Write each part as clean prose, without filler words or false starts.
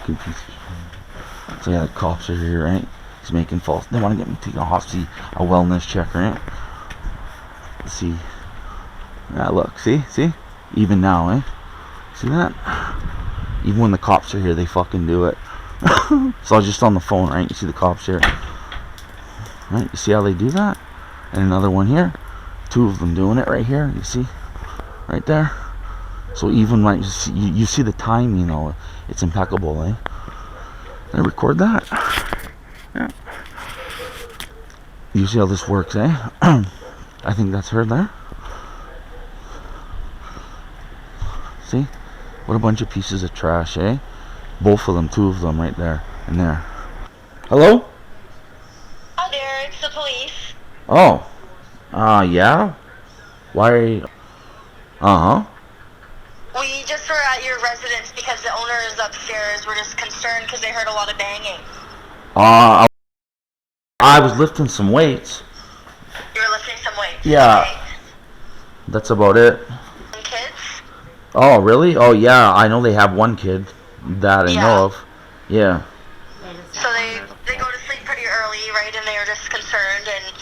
fucking piece of shit. So yeah, the cops are here, right? He's making false. They want to get me taken off, see a wellness check, right? Let's see. Yeah, look, see? Even now, eh? See that? Even when the cops are here, they fucking do it. So I was just on the phone, right? You see the cops here, right? You see how they do that? And another one here. 2 of them doing it right here. You see? Right there. So even when you see the time, you know, it's impeccable, eh? Can I record that? Yeah. You see how this works, eh? I think that's her there. See? What a bunch of pieces of trash, eh? Both of them, 2 of them right there and there. Hello? Hi there, it's the police. Oh. Yeah? Why are you... Uh-huh. We just were at your residence because the owner is upstairs. We're just concerned because they heard a lot of banging. I was lifting some weights. You were lifting some weights? Yeah. Okay. That's about it. And kids? Oh, really? Oh, yeah. I know they have one kid that I know of. Yeah. So they go to sleep pretty early, right? And they are just concerned. And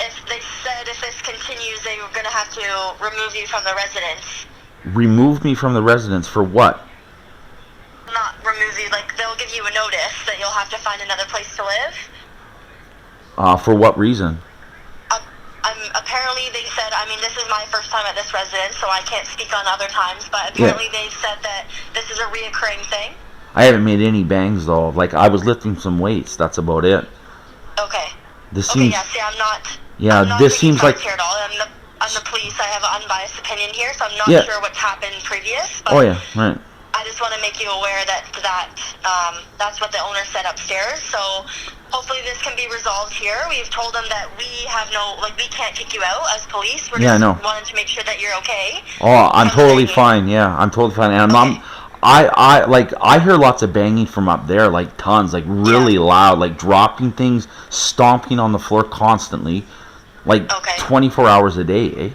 if they said if this continues, they were going to have to remove you from the residence. Remove me from the residence for what? Not remove you, like they'll give you a notice that you'll have to find another place to live. For what reason? Apparently they said, I mean, this is my first time at this residence, so I can't speak on other times, but apparently they said that this is a reoccurring thing. I haven't made any bangs though. Like, I was lifting some weights, that's about it. Okay. This seems... yeah, see, I'm not this seems like... here at all. I'm the police. I have an unbiased opinion here, so I'm not sure what's happened previous. But oh yeah, right. I just want to make you aware that that's what the owner said upstairs. So hopefully this can be resolved here. We've told them that we have we can't kick you out as police. We're just wanting to make sure that you're okay. Oh, I'm totally fine. Yeah, I'm totally fine. And I hear lots of banging from up there, like tons, like really loud, like dropping things, stomping on the floor constantly. Like 24 hours a day, eh?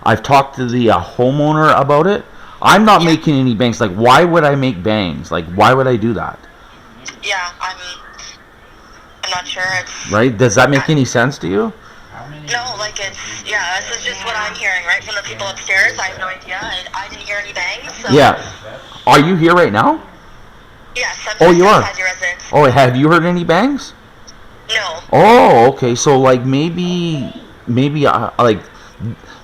I've talked to the homeowner about it. I'm not making any bangs. Like, why would I make bangs? Like, why would I do that? Yeah, I'm not sure. Right? Does that make any sense to you? No, like this is just what I'm hearing, right, from the people upstairs. I have no idea. I didn't hear any bangs. So. Yeah. Are you here right now? Yes, I'm you are? your residence. Oh, have you heard any bangs? No. Oh, okay. So like maybe like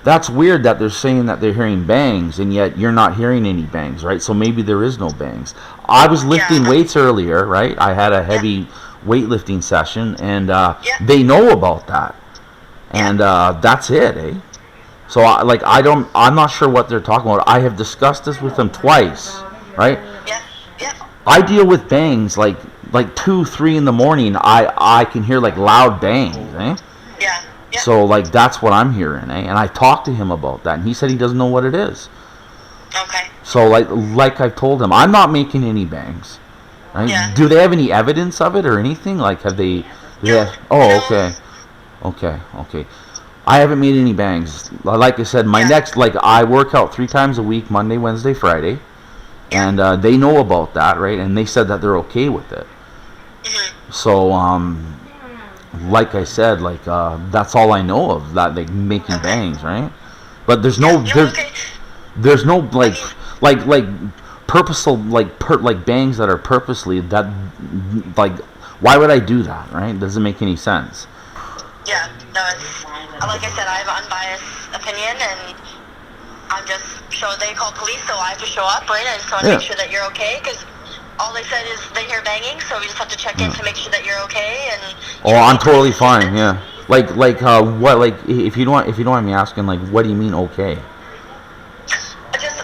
that's weird that they're saying that they're hearing bangs and yet you're not hearing any bangs, right? So maybe there is no bangs. I was lifting weights earlier, right? I had a heavy weightlifting session and they know about that. And that's it, eh? So I'm not sure what they're talking about. I have discussed this with them twice, right? Yeah. I deal with bangs like 2, 3 in the morning. I can hear like loud bangs, eh? Yeah. So like that's what I'm hearing, eh? And I talked to him about that, and he said he doesn't know what it is. Okay. So like I've told him, I'm not making any bangs. Right? Yeah. Do they have any evidence of it or anything? Like have they? No. Okay. I haven't made any bangs. Like I said, my next I work out 3 times a week, Monday, Wednesday, Friday. And they know about that, right? And they said that they're okay with it. Mm-hmm. So, like I said, that's all I know of, that they making bangs, right? But there's no purposeful bangs that are purposely that why would I do that, right? Doesn't make any sense. Yeah, no, it's like I said, I have an unbiased opinion and I'm just they call police, so I have to show up, right? I just want to make sure that you're okay, because all they said is they hear banging, so we just have to check in to make sure that you're okay. And I'm totally fine. Yeah. What? If you don't mind me asking, what do you mean okay? Just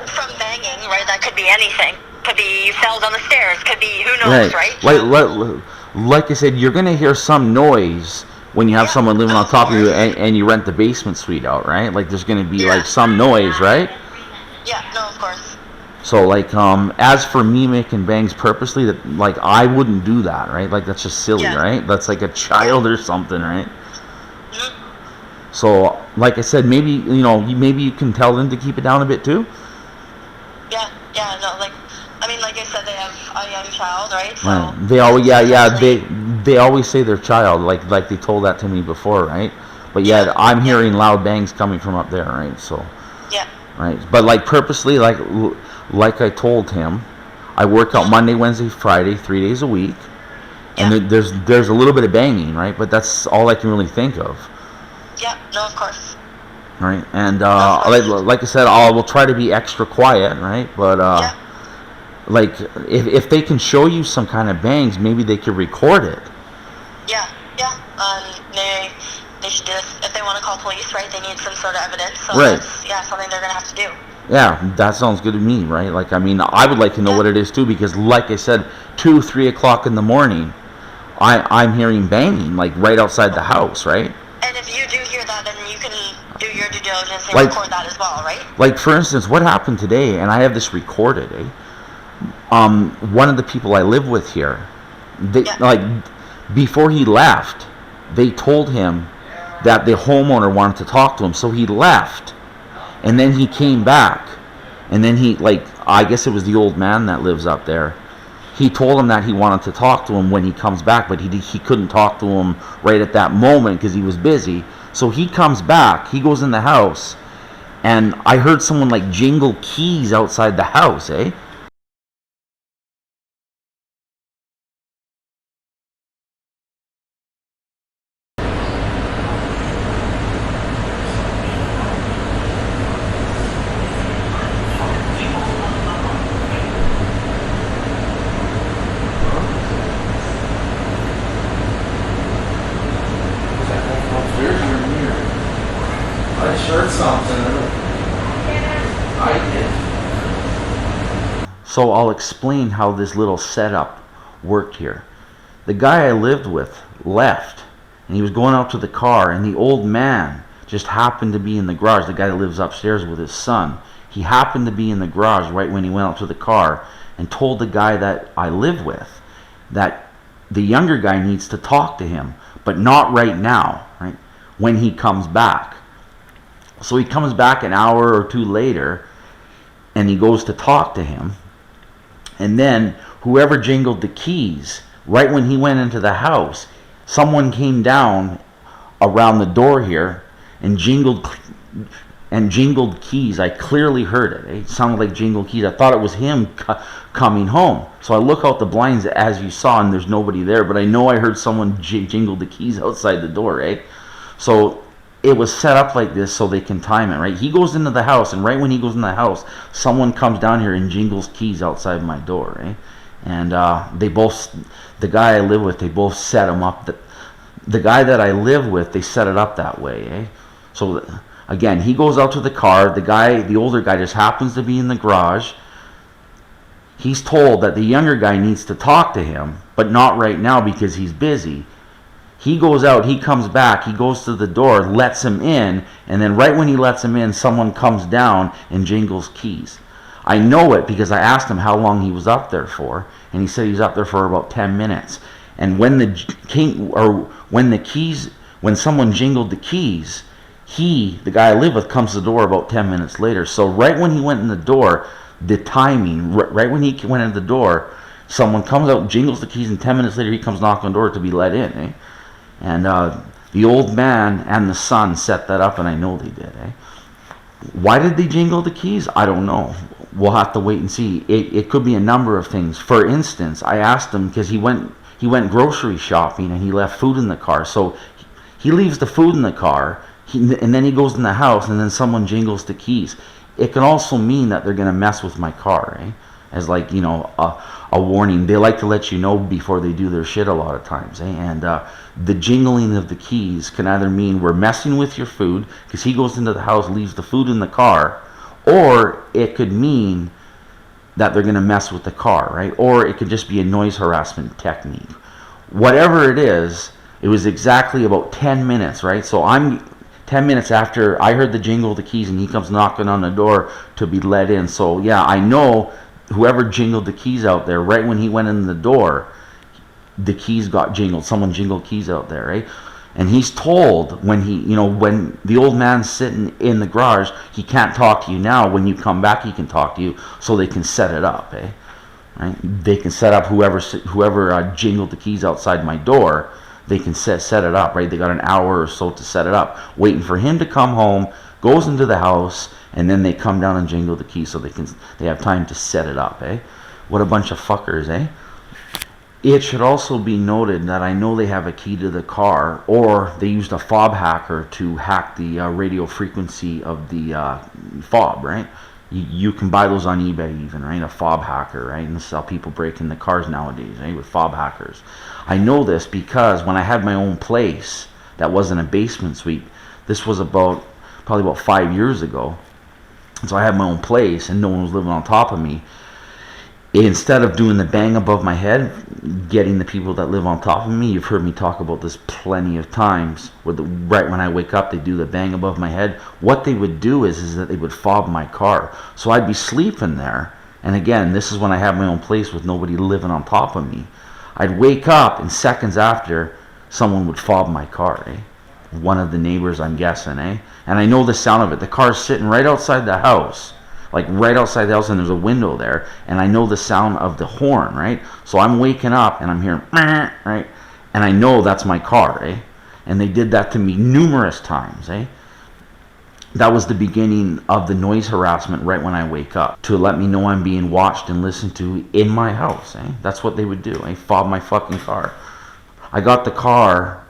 from banging, right? That could be anything. Could be you fell down the stairs. Could be who knows, right? Like I said, you're gonna hear some noise when you have someone living on top of you and you rent the basement suite out, right? Like there's gonna be some noise, right? Yeah, no, of course. So as for me making bangs purposely, that I wouldn't do that, right? Like that's just silly, right? That's like a child or something, right? Mm-hmm. So like I said, maybe you can tell them to keep it down a bit too. Yeah, no, I mean, like I said, they have a young child, right? So right. They always, they always say their child, like they told that to me before, right? But yet I'm hearing loud bangs coming from up there, right? So, yeah. right. But like purposely, like I told him, I work out Monday, Wednesday, Friday, 3 days a week, and there's a little bit of banging, right? But that's all I can really think of. Yeah. No, of course. Right. And like I said, I will try to be extra quiet, right? But like if they can show you some kind of bangs, maybe they could record it. Yeah. They should do this if they want to call police, right? They need some sort of evidence. So right. That's something they're gonna have to do. Yeah, that sounds good to me, right? Like, I mean, I would like to know what it is too, because like I said, 2, 3 o'clock in the morning, I'm hearing banging like right outside the house, right? And if you do hear that, then you can do your due diligence and record that as well, right? Like, for instance, what happened today, and I have this recorded, one of the people I live with here, like, before he left, they told him that the homeowner wanted to talk to him, so he left, and then he came back, and then he, like, I guess it was the old man that lives up there. He told him that he wanted to talk to him when he comes back, but he couldn't talk to him right at that moment because he was busy. So he comes back, he goes in the house, and I heard someone like jingle keys outside the house, I heard something. So I'll explain how this little setup worked here. The guy I lived with left, and he was going out to the car, and the old man just happened to be in the garage. The guy that lives upstairs with his son, he happened to be in the garage right when he went out to the car, and told the guy that I live with that the younger guy needs to talk to him, but not right now, right? When he comes back. So he comes back an hour or two later, and he goes to talk to him. And then whoever jingled the keys, right when he went into the house, someone came down around the door here and jingled keys. I clearly heard it. It sounded like jingled keys. I thought it was him coming home. So I look out the blinds as you saw, and there's nobody there. But I know I heard someone jingle the keys outside the door, right? So it was set up like this so they can time it, right? He goes into the house, and right when he goes in the house, someone comes down here and jingles keys outside my door, right? And the guy I live with, they both set him up. The guy that I live with, they set it up that way, So again, he goes out to the car. The older guy just happens to be in the garage. He's told that the younger guy needs to talk to him, but not right now because he's busy. He goes out, he comes back, he goes to the door, lets him in, and then right when he lets him in, someone comes down and jingles keys. I know it because I asked him how long he was up there for, and he said he was up there for about 10 minutes. And when someone jingled the keys, the guy I live with, comes to the door about 10 minutes later. So right when he went in the door, the timing, right when he went in the door, someone comes out, jingles the keys, and 10 minutes later he comes knocking on the door to be let in, And the old man and the son set that up, and I know they did, Why did they jingle the keys? I don't know. We'll have to wait and see. It could be a number of things. For instance, I asked him, because he went grocery shopping and he left food in the car. So he leaves the food in the car, and then he goes in the house, and then someone jingles the keys. It can also mean that they're going to mess with my car, as like, a warning. They like to let you know before they do their shit a lot of times, And the jingling of the keys can either mean we're messing with your food, because he goes into the house, leaves the food in the car, or it could mean that they're going to mess with the car, right? Or it could just be a noise harassment technique. Whatever it is, it was exactly about 10 minutes, right? So I'm 10 minutes after I heard the jingle of the keys, and he comes knocking on the door to be let in. So yeah, I know whoever jingled the keys out there, right when he went in the door, the keys got jingled. Someone jingled keys out there, right? And he's told when when the old man's sitting in the garage, he can't talk to you now. When you come back, he can talk to you, so they can set it up, right? They can set up whoever jingled the keys outside my door. They can set it up, right? They got an hour or so to set it up, waiting for him to come home, goes into the house, and then they come down and jingle the keys so they have time to set it up, eh? What a bunch of fuckers, eh? It should also be noted that I know they have a key to the car, or they used a fob hacker to hack the radio frequency of the fob, right? You can buy those on eBay even, right? A fob hacker, right? And this is how people break into cars nowadays, right? With fob hackers. I know this because when I had my own place that wasn't a basement suite, this was probably about 5 years ago. And so I had my own place and no one was living on top of me. Instead of doing the bang above my head, getting the people that live on top of me, you've heard me talk about this plenty of times, where right when I wake up, they do the bang above my head. What they would do is that they would fob my car. So I'd be sleeping there, and again, this is when I have my own place with nobody living on top of me. I'd wake up, and seconds after, someone would fob my car, eh? One of the neighbors, I'm guessing, eh? And I know the sound of it. The car's sitting right outside the house. Like right outside the house, and there's a window there, and I know the sound of the horn, right? So I'm waking up and I'm hearing, right? And I know that's my car, eh? And they did that to me numerous times, eh? That was the beginning of the noise harassment right when I wake up, to let me know I'm being watched and listened to in my house, eh? That's what they would do, eh? Fob my fucking car. I got the car,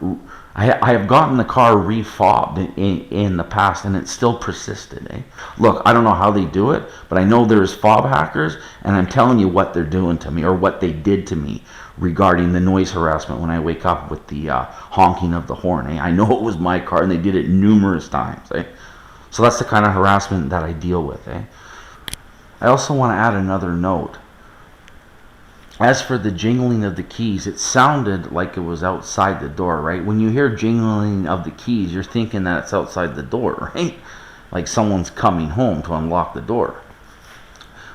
I have gotten the car refobbed in the past, and it still persisted, eh? Look, I don't know how they do it, but I know there's fob hackers, and I'm telling you what they're doing to me, or what they did to me regarding the noise harassment when I wake up with the honking of the horn, eh? I know it was my car, and they did it numerous times, eh? So that's the kind of harassment that I deal with, eh? I also want to add another note. As for the jingling of the keys, it sounded like it was outside the door, right? When you hear jingling of the keys, you're thinking that it's outside the door, right? Like someone's coming home to unlock the door.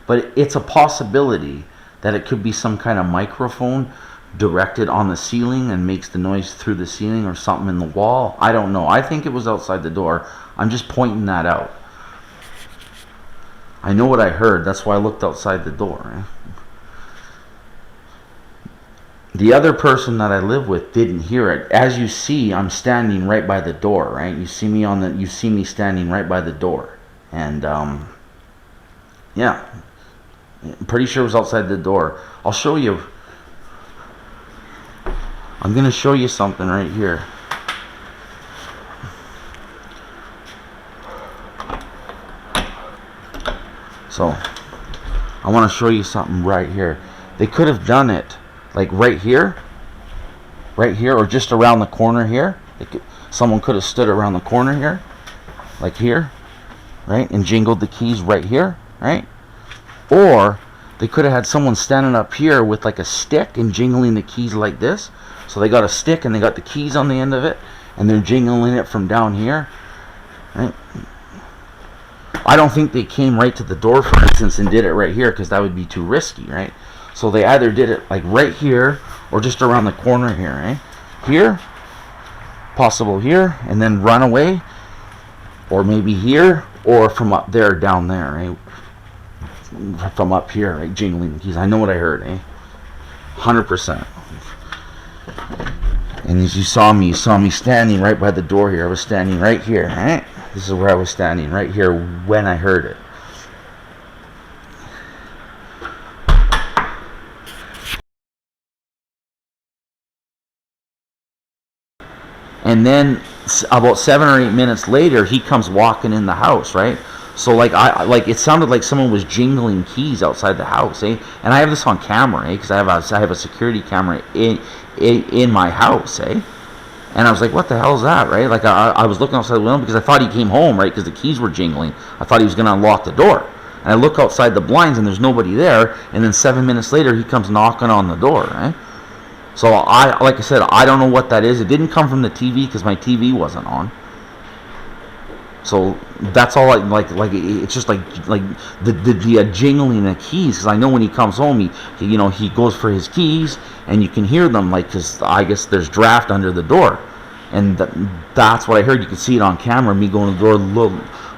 But it's a possibility that it could be some kind of microphone directed on the ceiling and makes the noise through the ceiling, or something in the wall. I don't know. I think it was outside the door. I'm just pointing that out. I know what I heard. That's why I looked outside the door, right? The other person that I live with didn't hear it. As you see, I'm standing right by the door, right? You see me standing right by the door. And yeah. I'm pretty sure it was outside the door. I'll show you. I'm going to show you something right here. So, I want to show you something right here. They could have done it like right here, or just around the corner here. Someone could have stood around the corner here, like here, right, and jingled the keys right here, right? Or they could have had someone standing up here with like a stick and jingling the keys like this. So they got a stick and they got the keys on the end of it, and they're jingling it from down here, right? I don't think they came right to the door, for instance, and did it right here, because that would be too risky, right? So they either did it like right here, or just around the corner here, right? Here, possible here, and then run away, or maybe here, or from up there down there, right? From up here, right? Jingling the keys. I know what I heard, eh? 100%. And as you saw me standing right by the door here. I was standing right here, right? This is where I was standing, right here, when I heard it. And then about 7 or 8 minutes later, he comes walking in the house, right? So like it sounded like someone was jingling keys outside the house, eh? And I have this on camera, eh? Because I have a security camera in my house, eh? And I was like, what the hell is that, right? Like I was looking outside the window because I thought he came home, right? Because the keys were jingling. I thought he was going to unlock the door. And I look outside the blinds and there's nobody there. And then 7 minutes later, he comes knocking on the door, right? So like I said, I don't know what that is. It didn't come from the TV because my TV wasn't on. So that's all. It's just like the jingling of keys. Because I know when he comes home, he goes for his keys, and you can hear them, like, because I guess there's draft under the door, and that's what I heard. You can see it on camera. Me going to the door,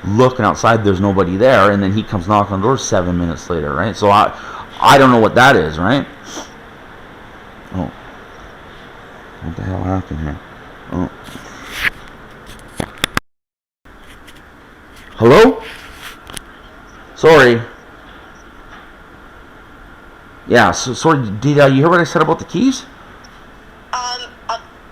looking outside. There's nobody there, and then he comes knocking on the door 7 minutes later, right? So I don't know what that is, right? Oh. What the hell happened here? Oh. Hello? Sorry. Yeah, so sorry, did you hear what I said about the keys?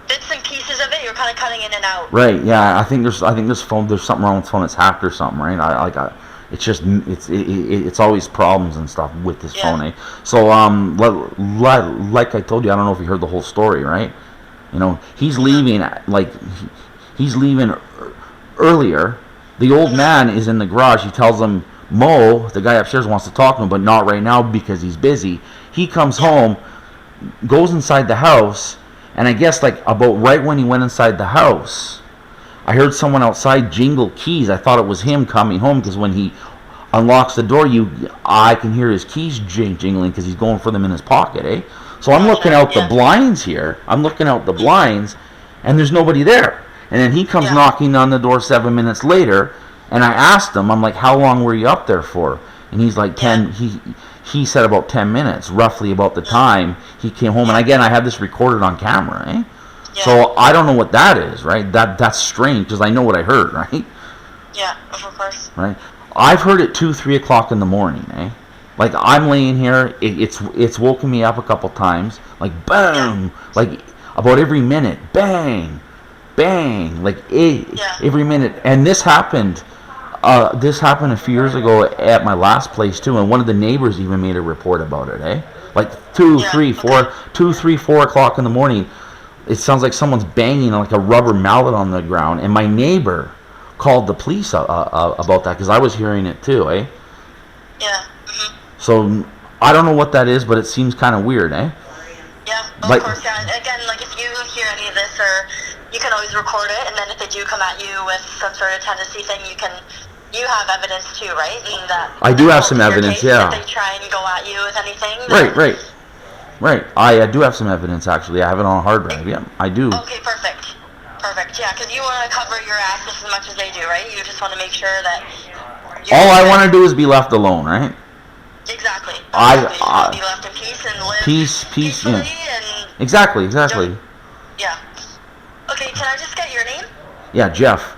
Bits and pieces of it, you're kind of cutting in and out. Right, yeah, I think there's phone, there's something wrong with the phone, it's hacked or something, right? It's just, it's always problems and stuff with this phone, eh? So, like I told you, I don't know if you heard the whole story, right? You know, he's leaving, he's leaving earlier. The old man is in the garage. He tells him, Mo, the guy upstairs, wants to talk to him, but not right now because he's busy. He comes home, goes inside the house, and I guess about right when he went inside the house, I heard someone outside jingle keys. I thought it was him coming home because when he unlocks the door, I can hear his keys jingling because he's going for them in his pocket, eh? So I'm looking out the blinds here. I'm looking out the blinds, and there's nobody there. And then he comes knocking on the door 7 minutes later, and I asked him, I'm like, how long were you up there for? And he's like, 10, he said about 10 minutes, roughly about the time he came home. And again, I have this recorded on camera, eh? Yeah. So I don't know what that is, right? That's strange, because I know what I heard, right? Yeah, of course. Right? I've heard it 2, 3 o'clock in the morning, eh? Like, I'm laying here, it's woken me up a couple times, like, boom, like, about every minute, bang, bang, like, every minute. And this happened a few years ago at my last place, too, and one of the neighbors even made a report about it, eh? Like, 2, 3, 4 o'clock in the morning, it sounds like someone's banging like a rubber mallet on the ground, and my neighbor called the police about that, because I was hearing it, too, eh? Yeah. So, I don't know what that is, but it seems kind of weird, eh? Yeah, of course, yeah. And again, like, if you hear any of this, or you can always record it, and then if they do come at you with some sort of tendency thing, you have evidence too, right? And that I do have some evidence, yeah. If they try and go at you with anything. Right. I do have some evidence, actually. I have it on a hard drive, yeah. I do. Okay, perfect. Yeah, because you want to cover your ass just as much as they do, right? You just want to make sure that... All I want to do is be left alone, right? Exactly. You just want to be left in peace and live peacefully, yeah. Exactly. Yeah. Okay, can I just get your name? Yeah, Jeff.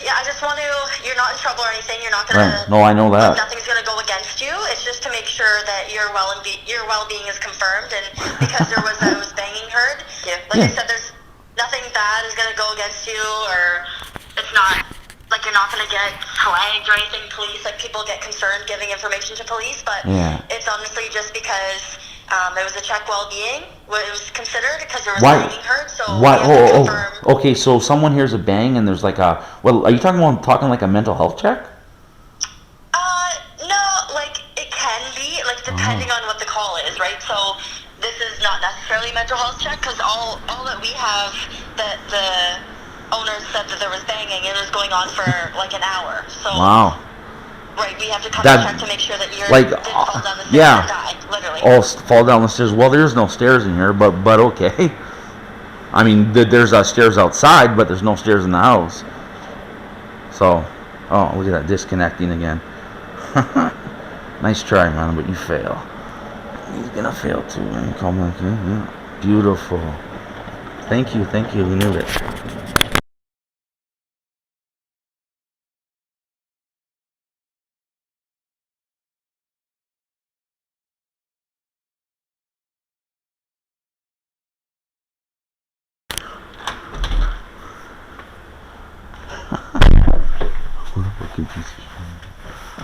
Yeah, I just want to... You're not in trouble or anything. You're not going to... Right. No, I know that. Nothing's going to go against you. It's just to make sure that your well-being is confirmed, and because there was banging heard. I said, there's nothing bad is going to go against you, or it's not... Like, you're not going to get flagged or anything, police. Like, people get concerned giving information to police, but it's honestly just because it was a check well-being. It was considered because there was banging heard, so okay, so someone hears a bang and there's like a... Well, are you talking like a mental health check? No, like, it can be, like, depending on what the call is, right? So, this is not necessarily a mental health check, because all that we have, that the owners said that there was banging, and it was going on for like an hour. So wow. Right, we have to come and check to make sure that you're didn't fall down the stairs and die, literally. Oh, fall down the stairs. Well, there's no stairs in here, but okay. I mean, there's stairs outside, but there's no stairs in the house. So, oh, look at that, disconnecting again. Nice try, man, but you fail. He's gonna fail too, man. Come on, yeah. Beautiful. Thank you, we knew it.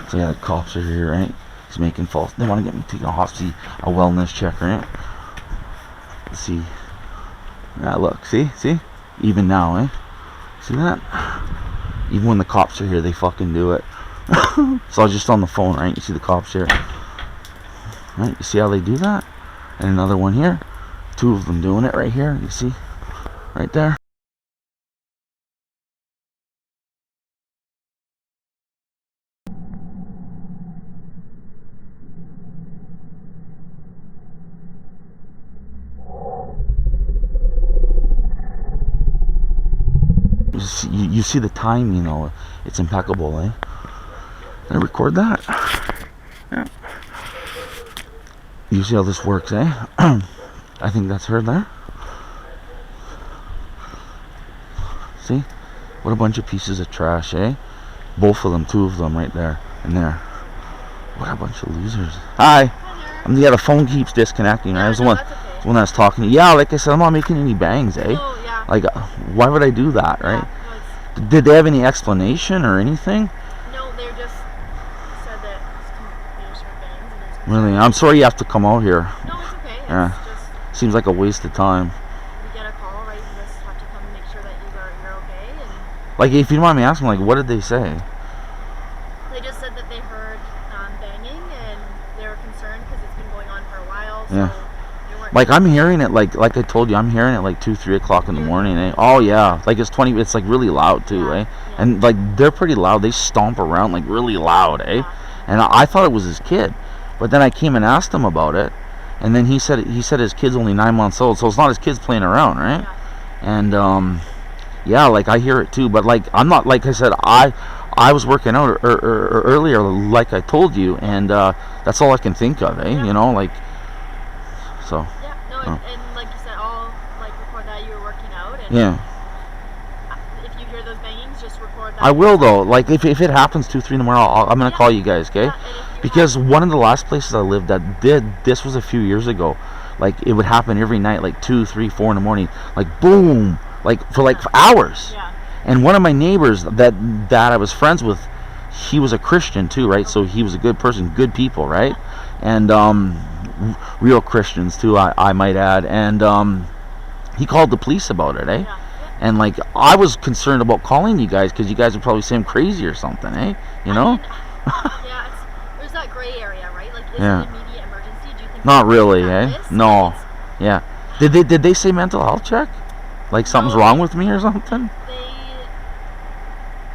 So yeah, the cops are here, right? He's making false. They want to get me taken off, see a wellness check, right? Let's see. Yeah, look, see? Even now, eh? See that? Even when the cops are here, they fucking do it. So I was just on the phone, right? You see the cops here, right? You see how they do that? And another one here. 2 of them doing it right here. You see? Right there. You see the time, you know, it's impeccable, eh? Did I record that? Yeah. You see how this works, eh? I think that's her there. See? What a bunch of pieces of trash, eh? Both of them, two of them right there and there. What a bunch of losers. Hi. Yeah, the phone keeps disconnecting. I was the one when I was talking to you. Yeah, like I said, I'm not making any bangs, eh? Oh, yeah. Like, why would I do that, right? Yeah, Did they have any explanation or anything? no, they just said that they just heard bangs and it's Really? I'm sorry you have to come out here. No, it's okay. It's Yeah. just Seems like a waste of time. we get a call, right? You just have to come and make sure that you're okay. And Like, if you don't mind me asking, like, what did they say? they just said that they heard banging and they were concerned because it's been going on for a while. So Yeah. they weren't Like, I'm hearing it, like I told you, I'm hearing it like 2, 3 o'clock in the morning, eh? Oh, yeah. Like, it's like really loud, too, Yeah, eh? yeah. And, like, they're pretty loud. They stomp around, like, really loud, eh? Yeah. And I thought it was his kid. But then I came and asked him about it. And then he said his kid's only 9 months old. So it's not his kids playing around, right? Yeah. And, yeah, like, I hear it, too. But, like, I'm not, like I said, I was working out earlier, like I told you. And that's all I can think of, eh? Yeah. You know, like, so. Yeah, no, and like you said, all like record that you were working out, and Yeah. if you hear those bangings, just record that. I will, though. Like, if it happens 2, 3 tomorrow, I'm gonna Yeah. call you guys, okay? Yeah, and if you Because one of the last places I lived at did this was a few years ago. Like, it would happen every night, like 2, 3, 4 in the morning. Like, boom, like for hours. Yeah. And one of my neighbors that I was friends with, he was a Christian too, right? So he was a good person, good people, right? And real Christians too, I might add. And he called the police about it, eh? Yeah. And like, I was concerned about calling you guys because you guys would probably say I'm crazy or something, eh? You know? Yeah, there's that gray area, right? Like, is Yeah. it an immediate emergency? Do you think Not they really, take eh? that risk? No. Like, Yeah. Did they say mental health check? Like something's No. wrong with me or something?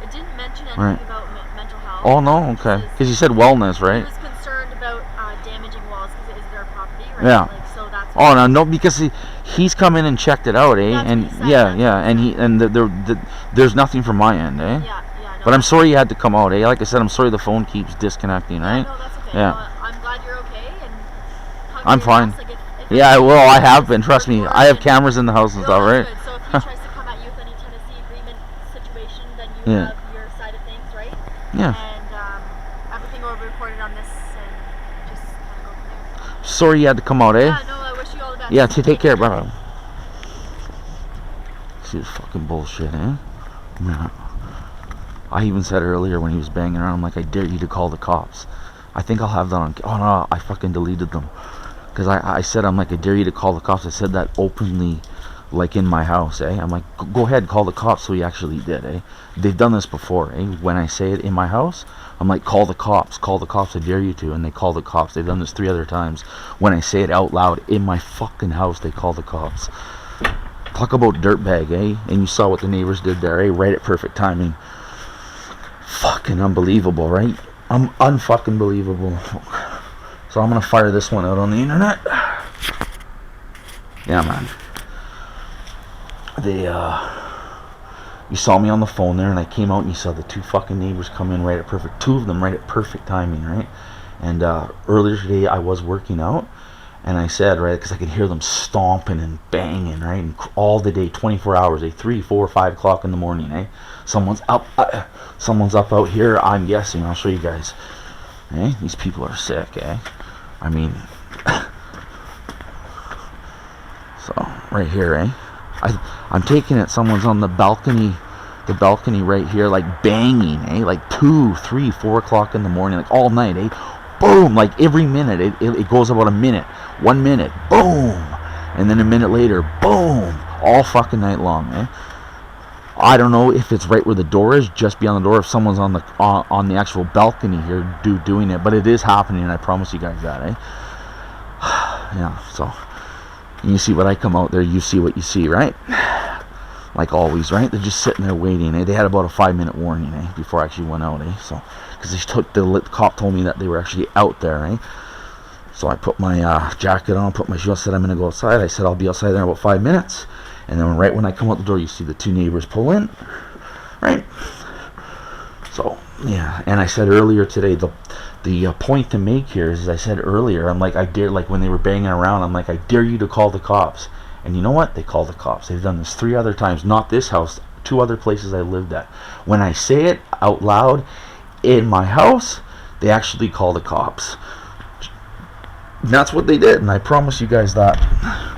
It didn't mention anything Right. about mental health. Oh no, okay. Because you said wellness, He right? was concerned about damaging walls because it is their property, right? Yeah. Like, so that's Oh no, because he's come in and checked it out, eh? That's And what he said, yeah, that's yeah, what and he there's nothing from my end, eh? Yeah, yeah. No, But I'm sorry you had to come out, eh? Like I said, I'm sorry the phone keeps disconnecting, Yeah, right? no, that's okay. Yeah. Well, I'm glad you're okay. And hug I'm your fine. house, like, if Yeah, well, I have been. Trust me, record I have and- cameras in the house and No, stuff, right? that's good. So if he tries to come at you with any Tennessee agreement situation, then you Yeah. have your side of things, right? Yeah. And everything will be recorded on this, and just kind of go from there. Sorry you had to come out, eh? Yeah, no, I wish you all the best. Yeah, take care, bye. See this fucking bullshit, eh? Yeah. I even said earlier when he was banging around, I'm like, I dare you to call the cops. I think I'll have that on. Oh no, I fucking deleted them. Because I said, I'm like, I dare you to call the cops. I said that openly, like in my house, eh? I'm like, go ahead, call the cops. So he actually did, eh? They've done this before, eh? When I say it in my house, I'm like, call the cops, I dare you to. And they call the cops. They've done this 3 other times. When I say it out loud in my fucking house, they call the cops. Talk about dirtbag, eh? And you saw what the neighbors did there, eh? Right at perfect timing. Fucking unbelievable, right? Unfucking believable. So I'm gonna fire this one out on the internet. Yeah, man. They you saw me on the phone there, and I came out and you saw the 2 fucking neighbors come in right at perfect. 2 of them right at perfect timing, right? And earlier today I was working out, and I said, right, because I could hear them stomping and banging, right, and all the day, 24 hours, 3, 4, 5 o'clock in the morning, eh? Someone's up out here. I'm guessing. I'll show you guys. Eh? These people are sick, eh? I mean, so right here, eh? I'm taking it. Someone's on the balcony right here, like banging, eh? Like 2, 3, 4 o'clock in the morning, like all night, eh? Boom! Like every minute, it goes about a minute, 1 minute, boom, and then a minute later, boom, all fucking night long, eh? I don't know if it's right where the door is, just beyond the door, if someone's on the actual balcony here doing it, but it is happening, and I promise you guys that, eh? Yeah, so you see what I come out there, you see what you see, right? Like always, right? They're just sitting there waiting, eh? They had about a 5-minute warning, eh? Before I actually went out, eh? So, because the cop told me that they were actually out there, eh? So I put my jacket on, put my shoes, said I'm going to go outside. I said I'll be outside there in about 5 minutes. And then right when I come out the door, you see the 2 neighbors pull in, right? So Yeah, and I said earlier today, the point to make here is, I said earlier, I'm like, I dare, like when they were banging around, I'm like, I dare you to call the cops. And you know what? They called the cops. They've done this 3 other times. Not this house, 2 other places I lived at. When I say it out loud in my house, they actually call the cops. And that's what they did, and I promise you guys that.